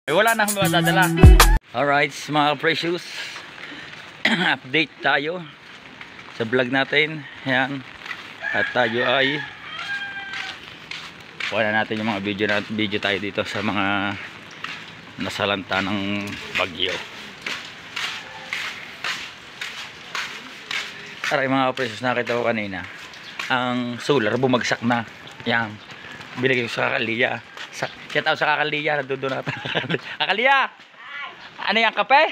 Wala na akong madadala. Alright mga precious, update tayo sa vlog natin. Yan. At tayo ay wala natin yung mga video tayo dito sa mga nasalanta ng bagyo. Aray mga precious, nakita ko kanina ang solar bumagsak na. Yan. Binigay ko sa Kakalia. Shout out sa Kakalia, nandoon natin. Kakalia! Ano yan, kape?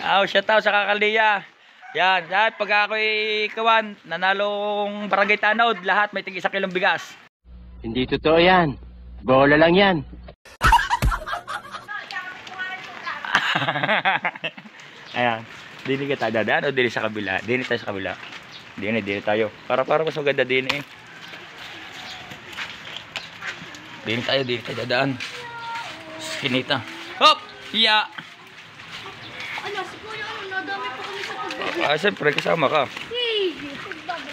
Oh, shout out sa Kakalia. Yan, pag ako'y kawan, nanalong barangay Tanod, lahat may tig 1 kilong bigas. Hindi totoo yan. Bola lang yan. Ayan, dini ka tayo dadaan o dini sa kabila? Dini tayo sa kabila. Dini tayo. Para mas maganda dini eh. Dini tayo dadaan. Skinita. Hop! Iya! Ano, si Kuya, nadami pa kami sa pagbabi. Ah, siyempre, kasama ka. Hey, pagbabi.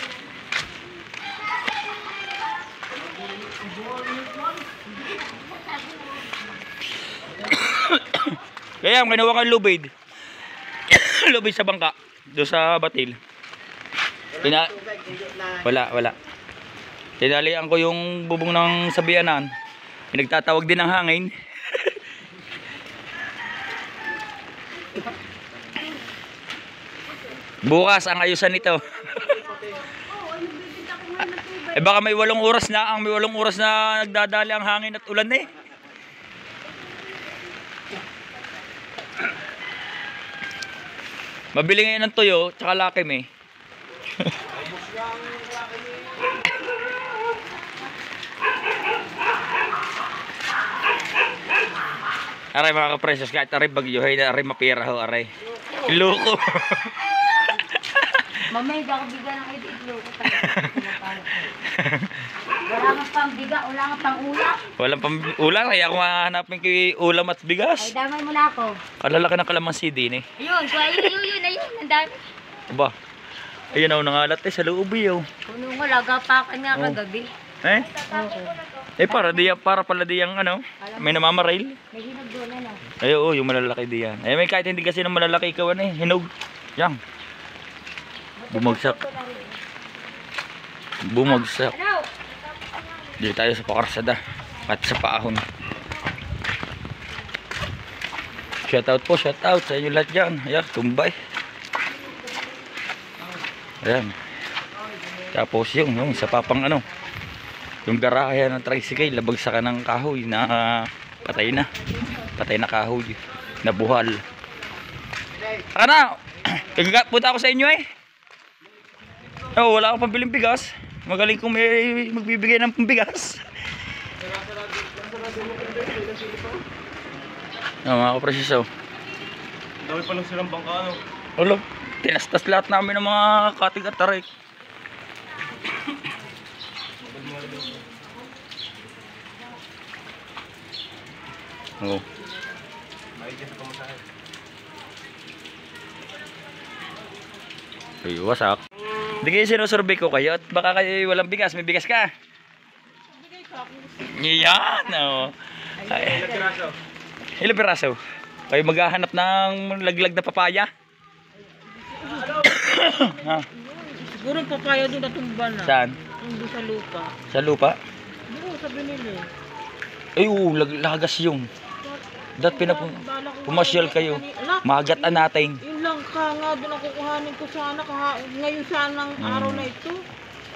Kaya, kinuha kang lubid. Lubid sa bangka. Doon sa batil. Wala. Tinalian ko yung bubong ng sabianan. Nagtatawag din ng hangin. Bukas ang ayusan nito. Eh baka may 8 oras na, nagdadali ang hangin at ulan eh. Mabili ngayon ng tuyo, tsaka lakim eh. Aray mga ka-precious, kahit aray bagyo, aray mapira ho, aray. Loko. Mamay, di ako biga ng itlog. Wala kang pang biga, wala kang pang ulam. Walang pang ulam, kaya ako hahanapin kay ulam at Ay, bigas. damay mo na ako. Kalalaki ng kalamansi din eh. Ayun, ayun, ang dami. Aba, ayun ako nangalat eh, sa loob eh. Puno mo, lagapakan nga Oh. kagabi. Eh? Para pala diyang ano, may namamarail. May hinog doon na. Ay oo, yung malalaki diyan. Ay may kahit hindi kasi ng malalaki ikaw ano eh, hinog. Yang. Bumagsak. Ano? Dito tayo sa pakarsada at sa paahon. Shout out sa inyo lahat dyan. Ayan, tumbay. Ayan. Tapos yung sa papang ano, yung garahe ng tricycle, labagsakan ng kahoy na patay na kahoy, nabuhal. Ano? Punta ako sa inyo eh. Oh, wala akong pambiling bigas. Magaling kung may magbibigay ng pambigas. Mga kapresiso. Dami pa lang silang bangka, ano? Wala, tinastas lahat namin ng mga katig at tarik. Oh. Ay, wasak. Hindi kayo sinusurvey ko kayo at baka kayo walang bigas. May bigas ka? Yan, oh. Ay. Ilang piraso? Kayo maghahanap ng laglag na papaya? Ha? Siguro papaya doon natumba na. Saan? Doon sa lupa. Sa lupa? Doon sa binili. Ay, lagas yung. Dat pumasyal kayo. Magatan natin. Yun lang ka nga doon ang kukuhanin ko sana ngayon sanang araw na ito.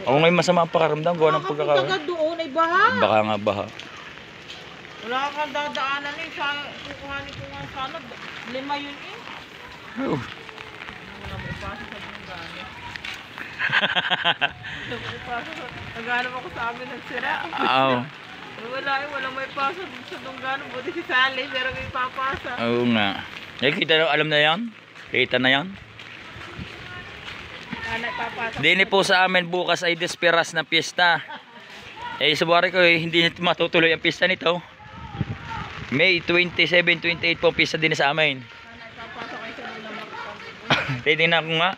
Ako ngayon masama ang pakaramdam. Gawa ng pagkakawa. Nakakapunta ka doon ay baha. Baka nga baha. Wala kang dadaanan eh. Kukuhanin ko nga sana. 5 yun eh. Oh. Wala mo ipasa sa bunggano. Naghanap ako sa amin nagsira. Oo. Wala may pasa sa dunggano. Buti si Sally, pero may papasa. Oo nga. Kita na, alam na yan? Kita na yan? Papasa. Dini po sa amin bukas ay desperas na piyesta. Eh sabari ko hindi matutuloy ang piyesta nito. May 27, 28 po piyesta din sa amin. Papasa kayo sa lamak. Titingnan ko nga.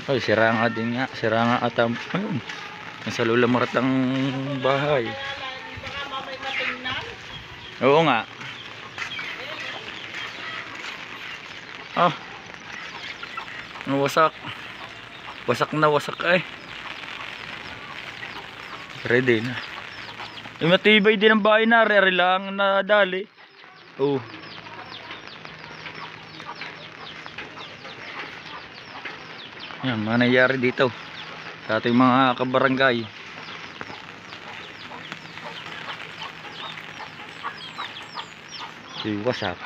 Ay, sira nga din nga. Sira nga at ayun. Nasa lula maratang bahay. Baka mamay matingnan. Oo nga. Ah. Wasak. Wasak na wasak ay. Ready na. Yung matibay din ang bahay na. Rere lang na dali. Oh. Yan, mga nangyari dito sa ating mga kabarangay. Wasak.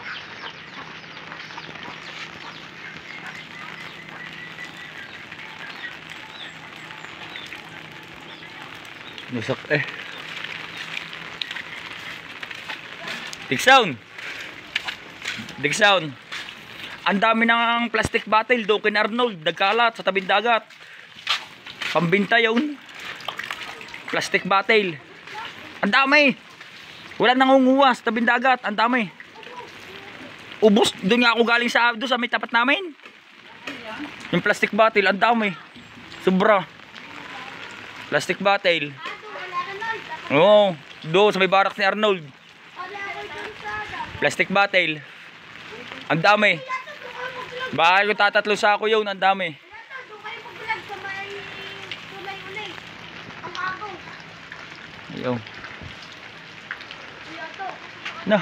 Wasak eh. Dig sound. Dig sound. Ang dami ng plastic bottle doon kay Arnold, nagkalat sa tabing dagat. Pambinta yun. Plastic bottle. Ang dami. Wala nangunguha sa tabing dagat, ang dami. Ubos, doon nga ako galing sa doon sa may tapat namin. Yung plastic bottle, ang dami. Sobra. Plastic bottle. Oo, doon sa may barracks ni Arnold. Plastic bottle. Ang dami. Bakit ko tatatlo sa ako yun, ang dami. Ayun. No.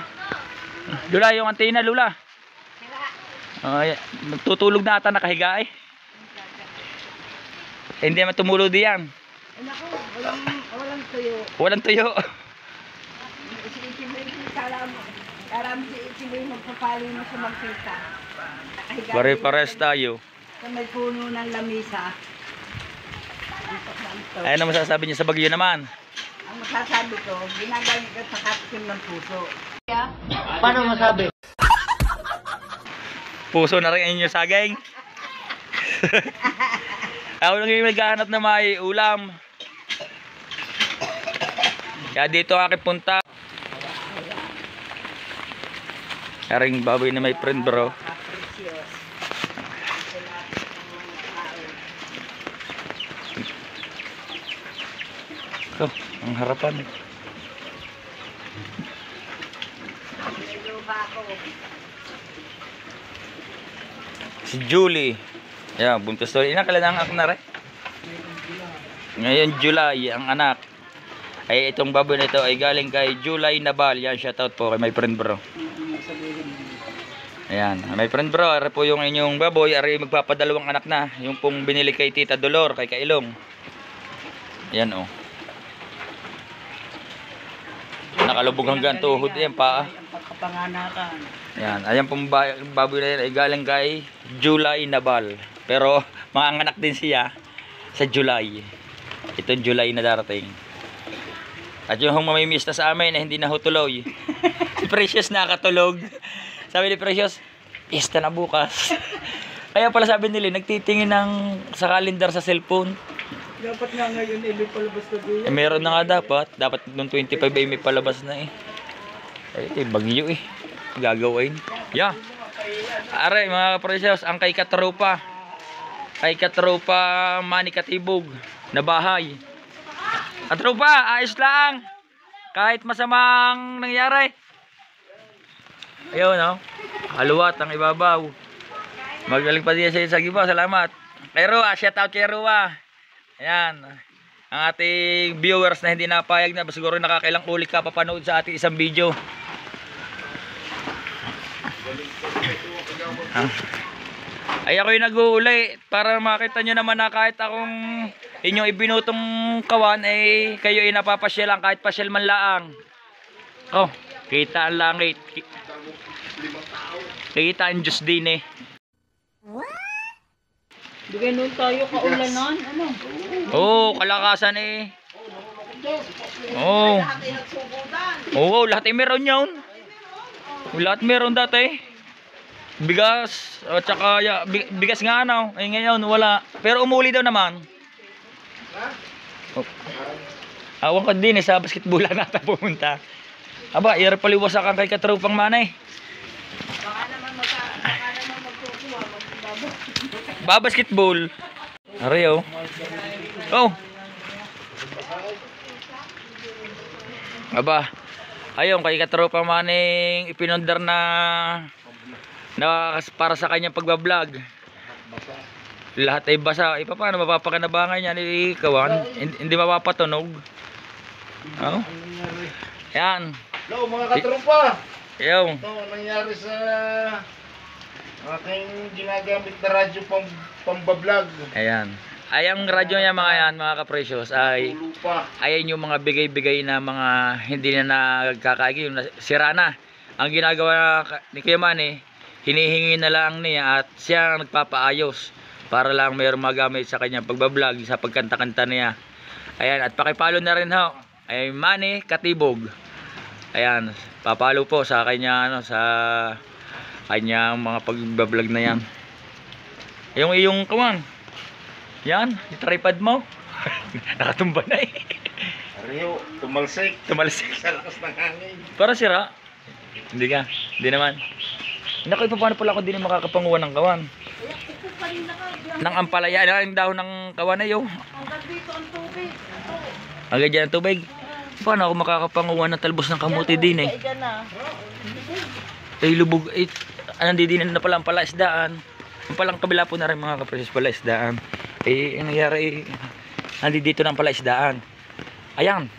Lula, yung antena, Lula. Ay, tutulog na ata nakahiga eh. Hindi naman tumulo diyan. Naku, walang tuyo. Walang tuyo. Karam si Ichiboy magpapali mo sa magpita. Pare-pares tayo. Sa may puno ng lamisa. Ayun ang masasabi niya sa Bagyo naman. Ang masasabi ko, ginagamit ka sa kapsim ng puso. Paano masabi? Puso na rin inyo saging. Ako lang yung naghahanap na may ulam. Kaya dito aking punta. Karing baboy na may friend bro. Oh, ang harapan. Si Julie. Yan, buntos to. Ilang kalanang ako na rin. Ngayon July, ang anak. Ay itong baboy na ito ay galing kay July Nabal. Yan, shoutout po kay my friend bro. Ayan, my friend bro, ari po yung inyong baboy, ari magpapadalawang anak na. Yung pong binili kay Tita Dolor, kay Kailong. Ayan oh. Nakalubog hanggang tuhod yan, paa. Ayan, ayan pong baboy na yan ay galing kay July Nabal. Pero manganganak din siya sa July. Itong July na darating. At yung mamimiss na sa amin na hindi na hutuloy. Si Precious nakatulog. Sabi ni Precious, ista na bukas. Kaya pala sabi nila, nagtitingin ng sa calendar sa cellphone. Dapat nga ngayon ay may palabas na doon. Eh, meron na nga dapat. Dapat noong 25 ay may palabas na eh. Eh, bagyo eh. Gagawin. Yeah. Are, mga Precious, ang kay Katropa. Kay Katropa Manny Katibog na bahay. Katropa, ayos lang. Kahit masamang nangyari. Ayun, no? Haluwat ang ibabaw. Magaling pa din siya sa giba. Salamat. Kay Rua, shout out kay Rua. Ayan. Ang ating viewers na hindi napayag na, siguro nakakailang ulit ka papanood sa ating isang video. Ay ako yung nag-uulay para makita nyo naman na kahit akong inyong ibinutong kawan ay kayo ay napapasyalan kahit pasyal man laang. Oh, kita ang langit. Kita ang Diyos din eh. Bigay nun tayo kaulanan. Ano? Oo, kalakasan eh. Oo. Oo, lahat ay meron yun. Lahat meron dati. Bigas, at saka bigas nga ano. Ay ngayon wala. Pero umuli daw naman. Oh. Awan ka din eh, sa basketball lang nata pumunta. Aba, iyara paliwasakan kay Katropang Manay. Baka naman magkukuha, magbabasketball. Babasketball. Ari oh. Oh. Aba. Ayun, kay katropa maning ipinundar na para sa kanyang pagbablog. Lahat ay basa. Paano mapapakinabangan niya ni Kawan? Hindi mapapatunog. Oh. Yan. Hello mga katropa! Ayun. Ito nangyari sa aking ginagamit na radyo pambablog. Ayan. Ay ang radyo niya mga yan, mga ka-precious, ay Lupa. ayan yung mga bigay-bigay na mga hindi na nagkakaigi, yung sira na. Ang ginagawa ni Kuya Manny, hinihingi na lang niya at siya ang nagpapaayos para lang mayroong magamit sa kanyang pagbablog, sa pagkanta-kanta niya. Ayan, at pakipalo na rin ho, ay Manny Katibog. Ayan, papalo po sa kanya, ano, sa kanyang mga pagbablog na yan. Yung iyong kawan. Yan, yung tripod mo. Nakatumba na eh. Ariyo, tumalsik. Tumalsik. Sa lakas ng hangin. Para sira. Hindi ka. Hindi naman. Naku, paano pala ako din makakapanguha ng kawan? Nang ampalaya. Yung dahon ng kawan na yun. Hanggang dito ang tubig. Agad dyan ang tubig. Paano ako makakapanguha ng talbos ng kamuti din eh? Kaya na. Eh, lubog. Eh, nandidinan na pala ang palaisdaan. Ang palang kabila po na rin mga kapresis palaisdaan. Eh, ang nangyari, nandito na ang palaisdaan. Ayan.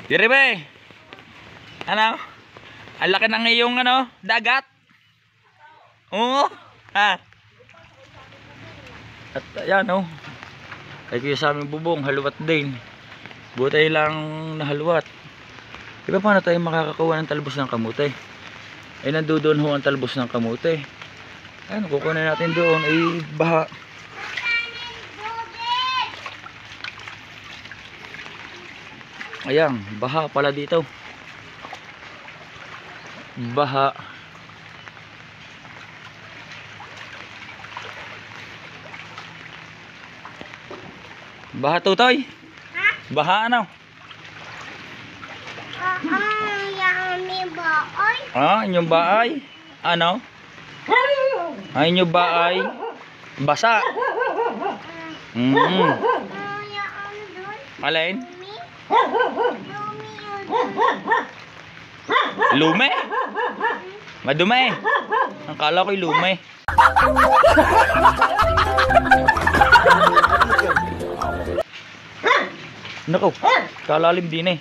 Diribe. Ano? Ang laki ng iyong ano, dagat. Oo. Ha. At ayan oh. Ay kaya sa aming bubong, haluwat din. Butay lang na haluwat. Diba paano tayo makakakuha ng talbos ng kamote? Ay nandoon ho ang talbos ng kamote. Ayun, kukunin natin doon. Ay baha. Ayan, baha pala dito. Baha. Baha tutoy? Baha ano? Ah, inyong baay? Ano? Ay, inyong baay? Basa? Alin? Lume? Madumi? Ang kala ko'y lume. Naku, kalalim din eh.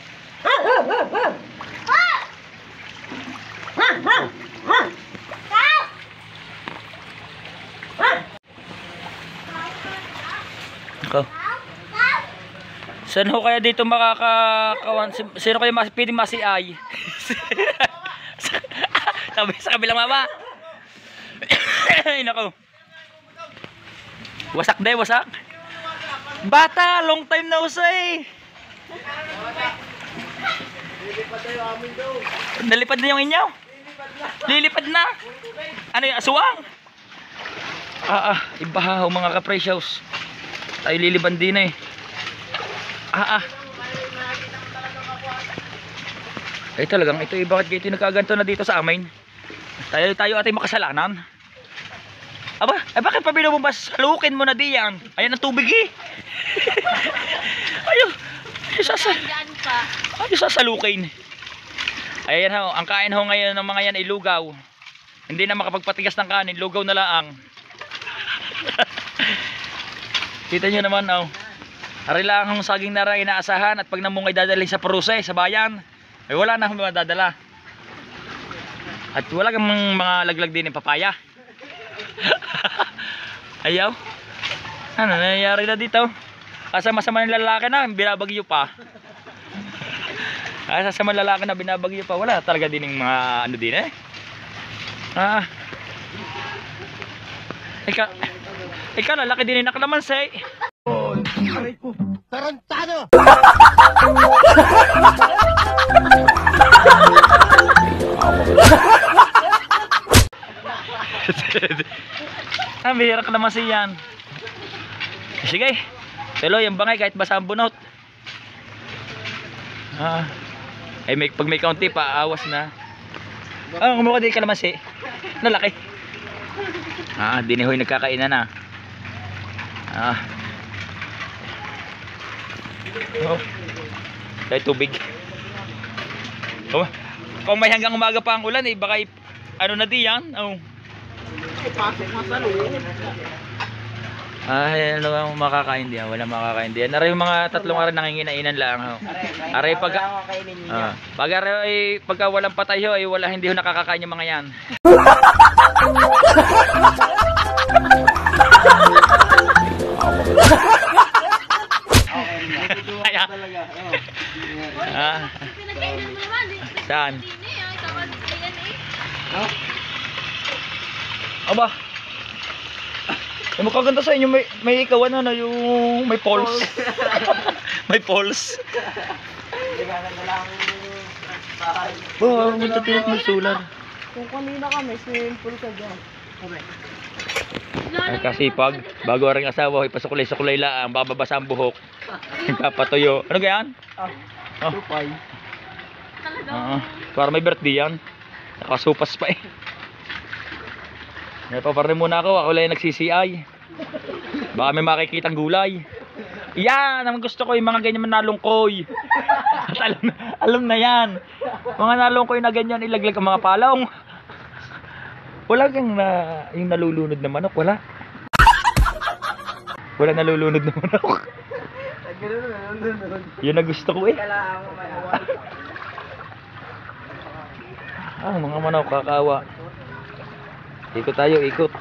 Naku. Saan ho kaya dito makakakawan? Sino kaya pwedeng masiay? Sabi sa kabilang mama. Ay naku. Wasak day, wasak. Bata, long time na usay. Nalipad na yung inyo? Lilipad na. Ano yung aswang? Ibaha ho mga ka-precious. Tayo liliban din eh. Eh talagang ito bakit kayo nagkaganto na dito sa amin? Tayo ating makasalanan. Aba, bakit pa binubumbas? Salukin mo na diyan. Ayan ang tubig eh. Ayun sasalukin. Ayan ho, ang kain ho ngayon ng mga yan ay lugaw. Hindi na makapagpatigas ng kanin, lugaw na lang. Kita nyo naman oh. Ari lang ang saging na rin inaasahan at pag namungay dadalhin sa Pruse, sa bayan, ay wala na akong madadala. At wala kang mga laglag din ng papaya. Ayaw. Ano nangyayari na dito? Kasama-sama ng lalaki na, binabagyo pa. Kasama ng lalaki na binabagyo pa. Wala talaga din ng mga ano din eh. Ikaw lalaki din yung naklaman say. Tarantado! Bihira ka naman siyan. Sige, tuloy yung bangay kahit basa ang bunot. Pag may kaunti pa, awas na. Kumuha din ka naman si. Nalaki. Dinihoy nagkakainan na. Ah. Oh. Dahil tubig. Oh. Kung may hanggang umaga pa ang ulan eh, baka ano na di yan? Oh. Pasok mo sa loob. Ay, ano ang makakain diyan? Wala makakain diyan. Aray yung mga tatlong araw nanginginainan lang ho. Aray pagka walang patay ho, ay wala hindi ho nakakakain yung mga yan. Kaya. Ah, Pinag-inan mo naman. saan? Hindi eh. Tawag ayan eh. Aba. Yung magkaganda sa inyo, may ikaw ano, yung may pulse. May pulse. Oh, magtatiyak may solar. Kung kanina kami, swimming pool ka dyan. Ay, kasipag, bago ang asawa, ipasukulay-sukulay lang, bababasa ang buhok. Papatuyo. Ano ganyan? Oh. Tupay. Para may birthday yan. Nakasupas pa eh. Paparin muna ako lang nagsisiyay. Baka may makikitang gulay. Yan, ang gusto ko yung mga ganyan nalungkoy. At alam na yan. Mga nalungkoy na ganyan, ilaglag ang mga palong. Wala kang yung nalulunod na manok, wala. Wala nalulunod na manok. Yun na gusto ko eh. Mga manok kakawa. Ikot tayo, ikot.